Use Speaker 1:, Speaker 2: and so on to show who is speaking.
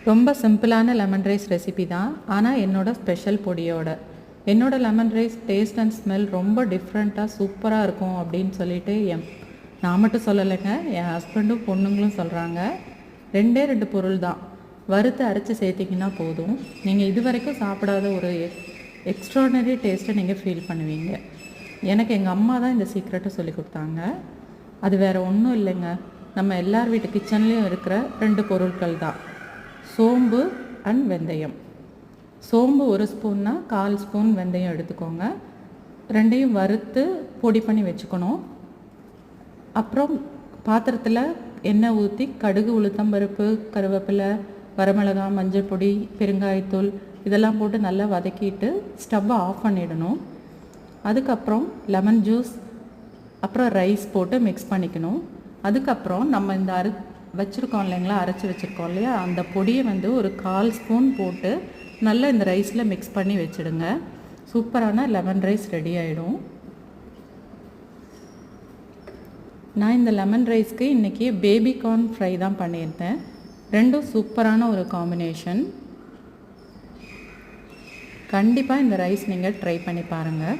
Speaker 1: ரொம்ப சிம்பிளான lemon rice recipe தான், ஆனால் என்னோட ஸ்பெஷல் பொடியோட. என்னோட lemon rice taste and smell ரொம்ப டிஃப்ரெண்ட்டாக சூப்பராக இருக்கும் அப்படின்னு சொல்லிட்டு நான் மட்டும் சொல்லலைங்க, என் ஹஸ்பண்டும் பொண்ணுங்களும் சொல்கிறாங்க. 2 பொருள் தான், வறுத்து அரைச்சி சேர்த்திங்கன்னா போதும். நீங்கள் இது வரைக்கும் சாப்பிடாத ஒரு எக்ஸ்ட்ரானரி டேஸ்ட்டை நீங்கள் ஃபீல் பண்ணுவீங்க. எனக்கு எங்கள் அம்மா தான் இந்த சீக்ரெட்டை சொல்லி கொடுத்தாங்க. அது வேறு ஒன்றும் இல்லைங்க, நம்ம எல்லார் வீட்டு கிச்சன்லேயும் இருக்கிற 2 பொருட்கள் தான், சோம்பு அண்ட் வெந்தயம். சோம்பு 1 ஸ்பூன்னா 1/4 ஸ்பூன் வெந்தயம் எடுத்துக்கோங்க. 2ஐயும் வறுத்து பொடி பண்ணி வச்சுக்கணும். அப்புறம் பாத்திரத்தில் எண்ணெய் ஊற்றி கடுகு, உளுத்தம்பருப்பு, கருவேப்பிலை, வரமிளகாய், மஞ்சள் பொடி, பெருங்காயத்தூள் இதெல்லாம் போட்டு நல்லா வதக்கிட்டு ஸ்டவ்வை ஆஃப் பண்ணிடணும். அதுக்கப்புறம் லெமன் ஜூஸ், அப்புறம் ரைஸ் போட்டு மிக்ஸ் பண்ணிக்கணும். அதுக்கப்புறம் நம்ம இந்த வச்சுருக்கோம் இல்லைங்களா, அரைச்சி வச்சுருக்கோம் இல்லையா, அந்த பொடியை ஒரு 1/4 ஸ்பூன் போட்டு நல்லா இந்த ரைஸில் மிக்ஸ் பண்ணி வச்சுடுங்க. சூப்பரான லெமன் ரைஸ் ரெடி ஆகிடும். நான் இந்த லெமன் ரைஸ்க்கு இன்றைக்கி பேபி கார்ன் ஃப்ரை தான் பண்ணியிருந்தேன். 2ம் சூப்பரான ஒரு காம்பினேஷன். கண்டிப்பாக இந்த ரைஸ் நீங்கள் ட்ரை பண்ணி பாருங்கள்.